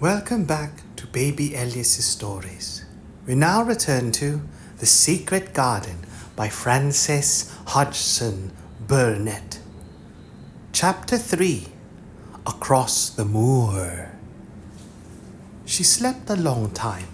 Welcome back to Baby Elias's stories. We now return to The Secret Garden by Frances Hodgson Burnett. Chapter 3 Across the Moor. She slept a long time,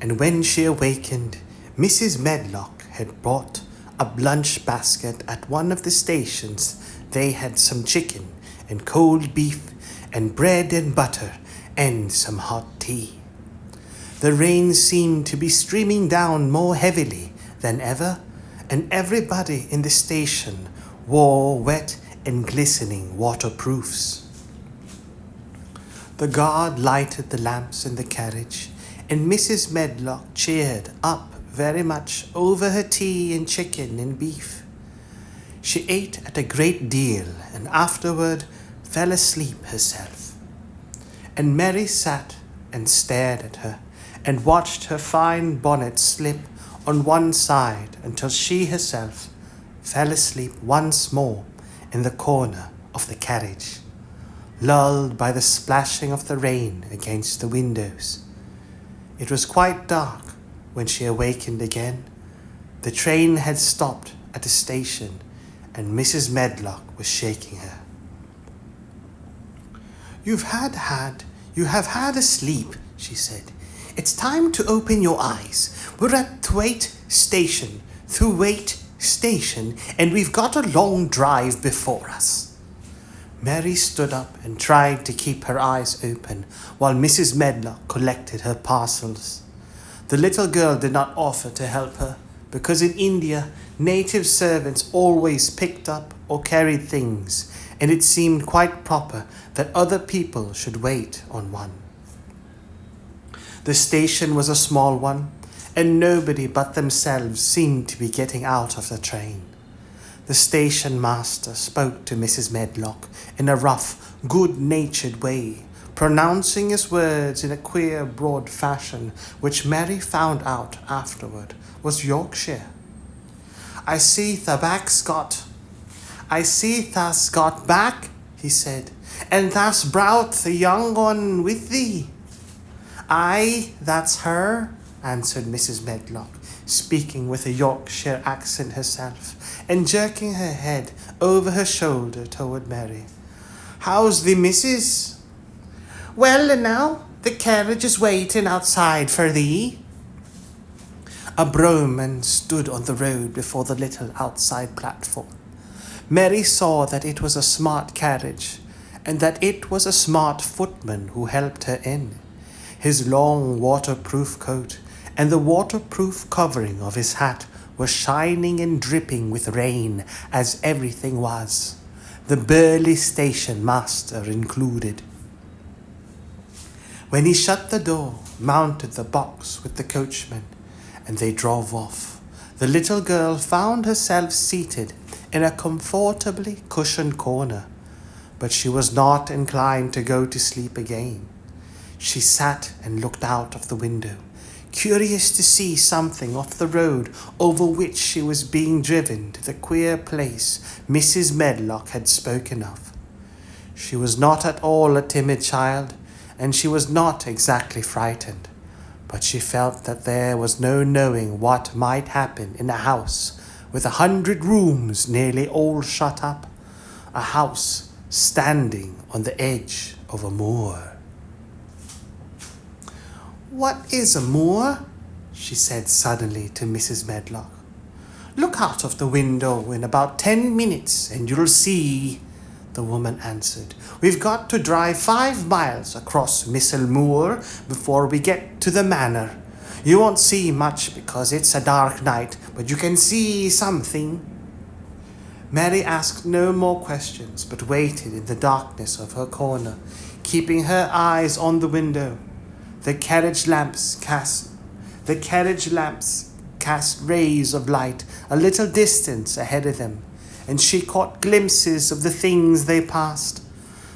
and when she awakened, Mrs. Medlock had brought a lunch basket at one of the stations. They had some chicken and cold beef and bread and butter and some hot tea. The rain seemed to be streaming down more heavily than ever, and everybody in the station wore wet and glistening waterproofs. The guard lighted the lamps in the carriage, and Mrs. Medlock cheered up very much over her tea and chicken and beef. She ate at a great deal and afterward fell asleep herself. And Mary sat and stared at her and watched her fine bonnet slip on one side until she herself fell asleep once more in the corner of the carriage, lulled by the splashing of the rain against the windows. It was quite dark when she awakened again. The train had stopped at a station, and Mrs. Medlock was shaking her. You have had a sleep, she said. It's time to open your eyes. We're at Thwaite Station, and we've got a long drive before us. Mary stood up and tried to keep her eyes open while Mrs. Medlock collected her parcels. The little girl did not offer to help her because in India, native servants always picked up or carried things, and it seemed quite proper that other people should wait on one. The station was a small one, and nobody but themselves seemed to be getting out of the train. The station master spoke to Mrs. Medlock in a rough, good-natured way, pronouncing his words in a queer, broad fashion, which Mary found out afterward was Yorkshire. I see tha's got back, he said, and thou's brought the young one with thee. Aye, that's her, answered Mrs. Medlock, speaking with a Yorkshire accent herself, and jerking her head over her shoulder toward Mary. How's the missus? Well, and now, the carriage is waiting outside for thee. A brougham stood on the road before the little outside platform. Mary saw that it was a smart carriage, and that it was a smart footman who helped her in. His long waterproof coat and the waterproof covering of his hat were shining and dripping with rain, as everything was, the burly station master included. When he shut the door, mounted the box with the coachman, and they drove off, the little girl found herself seated in a comfortably cushioned corner, but she was not inclined to go to sleep again. She sat and looked out of the window, curious to see something off the road over which she was being driven to the queer place Mrs. Medlock had spoken of. She was not at all a timid child, and she was not exactly frightened, but she felt that there was no knowing what might happen in a house with 100 rooms nearly all shut up, a house standing on the edge of a moor. What is a moor? She said suddenly to Mrs. Medlock. Look out of the window in about 10 minutes and you'll see, the woman answered. We've got to drive 5 miles across Moor before we get to the manor. You won't see much because it's a dark night, but you can see something. Mary asked no more questions, but waited in the darkness of her corner, keeping her eyes on the window. The carriage lamps cast rays of light a little distance ahead of them, and she caught glimpses of the things they passed.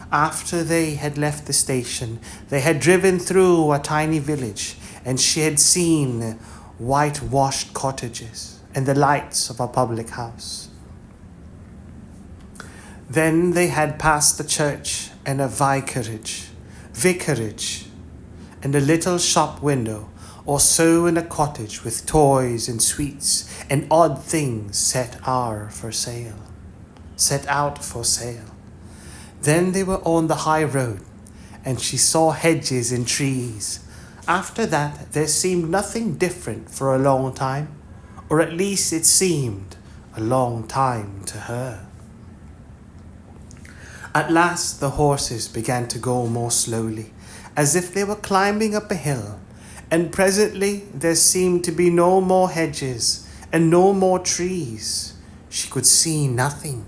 After they had left the station, they had driven through a tiny village, and she had seen whitewashed cottages and the lights of a public house. Then they had passed the church and a vicarage, and a little shop window, or so in a cottage with toys and sweets and odd things set out for sale. Then they were on the high road, and she saw hedges and trees. After that, there seemed nothing different for a long time, or at least it seemed a long time to her. At last, the horses began to go more slowly, as if they were climbing up a hill, and presently there seemed to be no more hedges and no more trees. She could see nothing.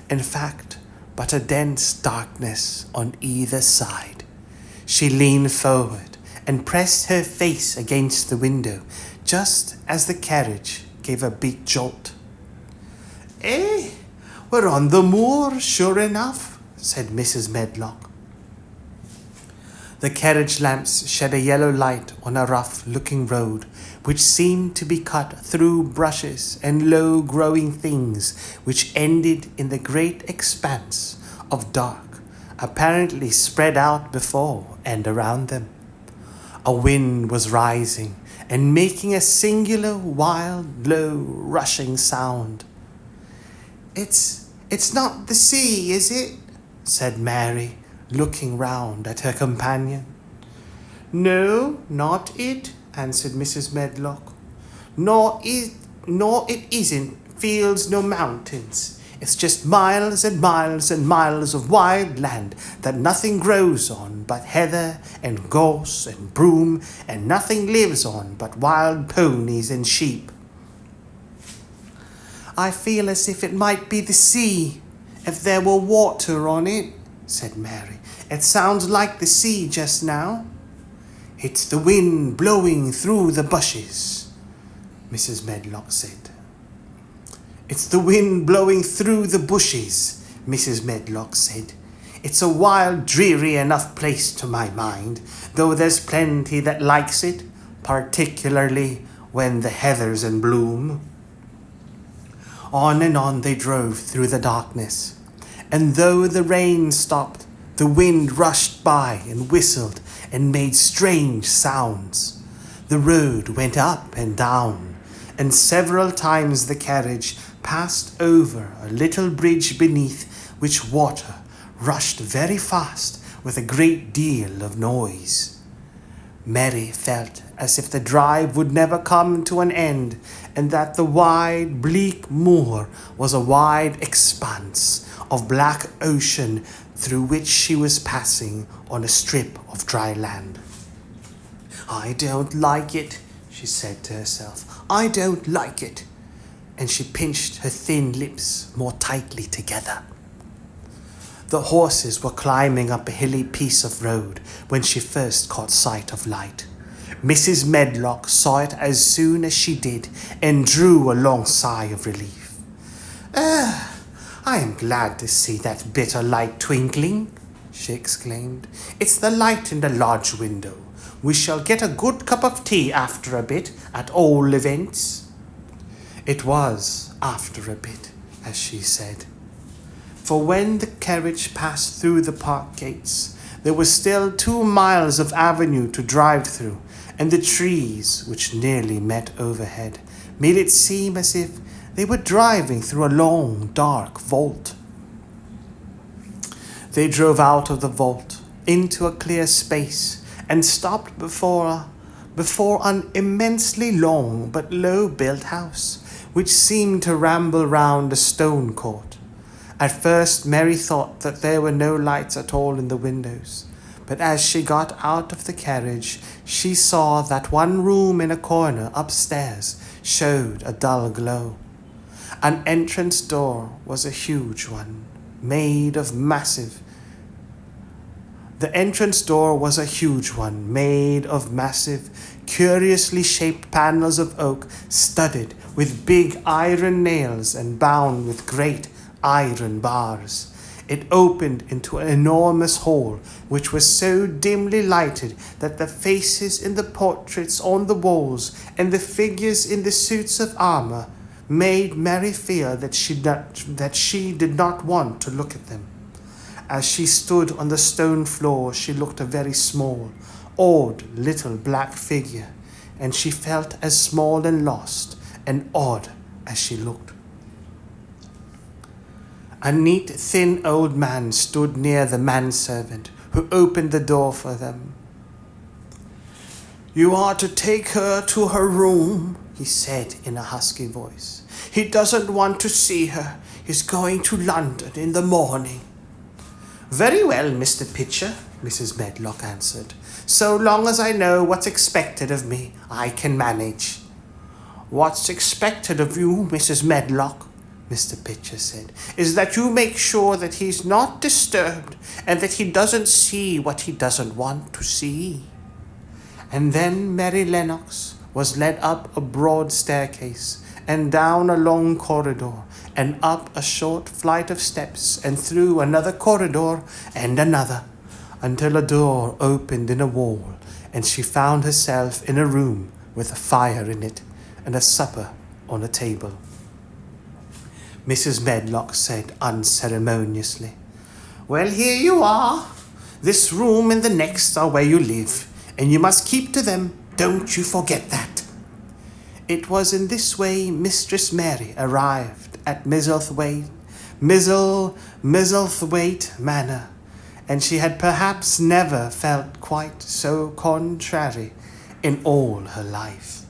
In fact, but a dense darkness on either side. She leaned forward and pressed her face against the window just as the carriage gave a big jolt. "Eh, we're on the moor, sure enough," said Mrs. Medlock. The carriage lamps shed a yellow light on a rough-looking road, which seemed to be cut through bushes and low-growing things, which ended in the great expanse of dark, apparently spread out before and around them. A wind was rising and making a singular, wild, low, rushing sound. It's not the sea, is it?" said Mary, looking round at her companion. "No, not it," answered Mrs. Medlock. Nor it isn't fields nor mountains. It's just miles and miles and miles of wild land that nothing grows on but heather and gorse and broom, and nothing lives on but wild ponies and sheep." "I feel as if it might be the sea, if there were water on it," said Mary. "It sounds like the sea just now." "It's the wind blowing through the bushes," Mrs. Medlock said. "It's the wind blowing through the bushes," Mrs. Medlock said. "It's a wild, dreary enough place to my mind, though there's plenty that likes it, particularly when the heather's in bloom." On and on they drove through the darkness, and though the rain stopped, the wind rushed by and whistled and made strange sounds. The road went up and down, and several times the carriage passed over a little bridge beneath which water rushed very fast with a great deal of noise. Mary felt as if the drive would never come to an end, and that the wide, bleak moor was a wide expanse of black ocean through which she was passing on a strip of dry land. "I don't like it," she said to herself. "I don't like it." And she pinched her thin lips more tightly together. The horses were climbing up a hilly piece of road when she first caught sight of light. Mrs. Medlock saw it as soon as she did and drew a long sigh of relief. I am glad to see that bit of light twinkling," she exclaimed. "It's the light in the lodge window. We shall get a good cup of tea after a bit, at all events." It was after a bit, as she said. For when the carriage passed through the park gates, there was still 2 miles of avenue to drive through, and the trees, which nearly met overhead, made it seem as if they were driving through a long, dark vault. They drove out of the vault into a clear space and stopped before an immensely long but low-built house, which seemed to ramble round a stone court. At first Mary thought that there were no lights at all in the windows, but as she got out of the carriage, she saw that one room in a corner upstairs showed a dull glow. An entrance door was a huge one, made of massive. The entrance door was a huge one, made of massive, curiously shaped panels of oak, studded with big iron nails and bound with great iron bars. It opened into an enormous hall, which was so dimly lighted that the faces in the portraits on the walls and the figures in the suits of armor made Mary feel that she did not want to look at them. As she stood on the stone floor, she looked a very small, odd little black figure, and she felt as small and lost and odd as she looked. A neat, thin old man stood near the manservant, who opened the door for them. "You are to take her to her room," he said in a husky voice. "He doesn't want to see her. He's going to London in the morning." "Very well, Mr. Pitcher," Mrs. Medlock answered. "So long as I know what's expected of me, I can manage." "What's expected of you, Mrs. Medlock," Mr. Pitcher said, "is that you make sure that he's not disturbed and that he doesn't see what he doesn't want to see." And then Mary Lennox was led up a broad staircase and down a long corridor and up a short flight of steps and through another corridor and another, until a door opened in a wall and she found herself in a room with a fire in it and a supper on a table. Mrs. Medlock said unceremoniously, "Well, here you are. This room and the next are where you live, and you must keep to them. Don't you forget that." It was in this way Mistress Mary arrived at Misselthwaite Manor, and she had perhaps never felt quite so contrary in all her life.